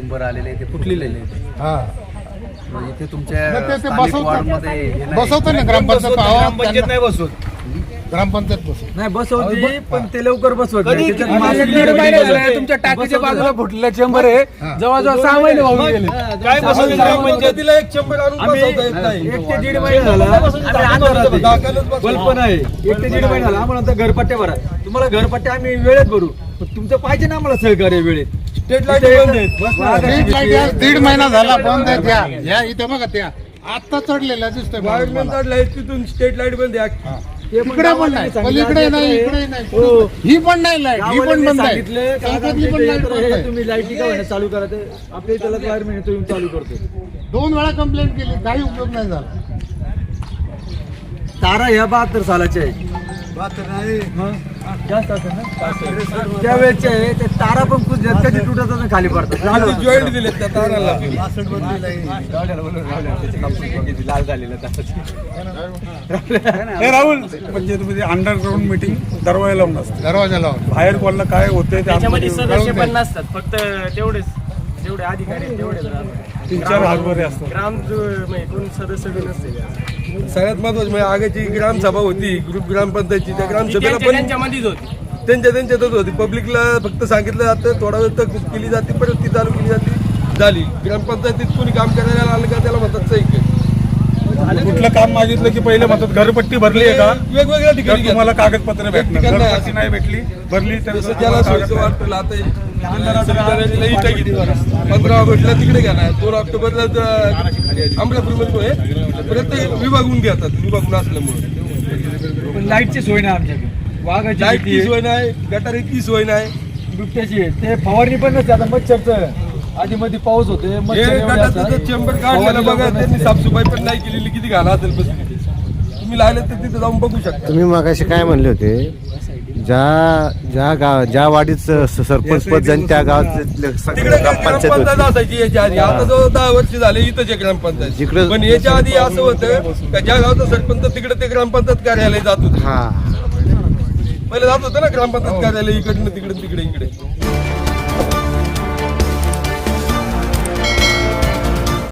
Chamber आलेले ते फुटलेले हा इथे तुमच्या ते स्थानिक वॉर्डमध्ये हे नाही. बसवतो ना ग्रामपंचायत ग्रामपंचायत नाही बसवत. ग्रामपंचायत बसवतो नाही बसवते पण ते लवकर बसवत नाही. कधी- त्याच्यात कधी- मास्क कधी- बिल्डिंग कधी- झालंय. तुमच्या टाकीच्या बाजूला फुटलेलं चेंबर आहे जवळजवळ 6 महिने वाहून गेले. काय बसवते ग्रामपंचायतीला एक चेंबर आणून बसवता येत नाही. 1 ते 1.5 महिने झाला कल्पना आहे. 1 ते 1.5 महिने झाला आम्हाला आता घरपट्ट्या भरा. तुम्हाला घरपट्ट्या आम्ही वेळेत भरू पण तुमचं पाहिजे ना आम्हाला सहकार्य वेळेत. स्टेट लाईट बंद आहेत. स्ट्रीट लाईट या 1.5 महिना झाला बंद आहे त्या या इथे बघा त्या आता चढलेल्या दिसतोय वायरमॅन लाईट तिथून स्टेट लाईट बंद आहे. इकडे पण नाही पलीकडे नाही इकडे नाही ही पण नाही लाईट ही पण बंद आहे चौकातली पण लाईट बंद आहे. तुम्ही लाईटी का होणार चालू करा ते आपल्या त्याला वायरमॅन येतो येऊन चालू करतो. 2 वेळा कंप्लेंट केली काही उपयोग नाही झाला. तारा ह्या 72 सालाच्या आहे. मग जास्त असेल ना त्या वेळेच्या आहे ते तारा पण खूप कधी तुटत आणि खाली पडतात. जॉईंट दिले त्या ताराला. लाल झालेलं हे राहुल म्हणजे तुम्ही अंडरग्राऊंड मीटिंग दरवाजा लावून असते दरवाजा लावून बाहेर कॉलला काय होते त्याच्यामध्ये सदस्य पण नसतात फक्त तेवढेच जेवढे अधिकारी आहेत तेवढेच राहतात. 3-4 हजबरे असतात. ग्राम म्हणजे कोण सदस्य बी नसते सगळ्यात महत्वाचं म्हणजे आगाची ग्रामसभा होती ग्रुप ग्रामपंचायतची त्या ग्रामसभेला पण त्यांच्यामध्येच होती. त्यांच्यातच होती. पब्लिकला फक्त सांगितलं जातं थोडा वेळ तक केली जाते परत ती चालू केली जाते झाली. ग्रामपंचायतीत कोणी काम करायला आलं का त्याला म्हणतात सही कर. कुठलं काम मागितलं की पहिले म्हणतात घरपट्टी भरली आहे का वेगवेगळ्या तर ठिकाणी तुम्हाला कागदपत्र भेटणार. ठिकाणी नाही. घरपट्टी नाही भेटली भरली तर जसं ज्याला सोयीचं वाटतं आता इथं घेतली 15 ऑगस्टला तिकडे घेणार 2 ऑक्टोबरला अमरापूरमध्ये प्रत्येक विभागून घेतात विभागून असल्यामुळे. लाईटची सोय नाही आमच्याकडे. वाघाची लाईटची भीती आहे, सोय नाही गटारीची सोय नाही. बिबट्याची आहे. ते फवारणी पण नसते. आता मच्छरचं आधी मध्ये पाऊस होते हे मच्छर एवढे गटाचं असतात. चेंबर काढलेलं बघा त्यांनी साफसफाई पण नाही केलेली किती घाला असेल बसली. तुम्ही लागले तर तिथे जाऊन बघू शकता. तुम्ही मगाशी काय म्हणले होते ज्या वाडीत सरपंच पद जाईल त्या गावात तिकडे ग्रामपंचायत ग्रामपंचायत होती. असायची याच्या आधी. आता जो 10 वर्ष झाले इथंच आहे ग्रामपंचायत. जिकडं- पण याच्या आधी असं होतं का ज्या गावचं सरपंच तिकडे ते ग्रामपंचायत कार्यालय जात होतं. हा पहिले जात होतं ना ग्रामपंचायत कार्यालय इकडनं तिकडे इकडे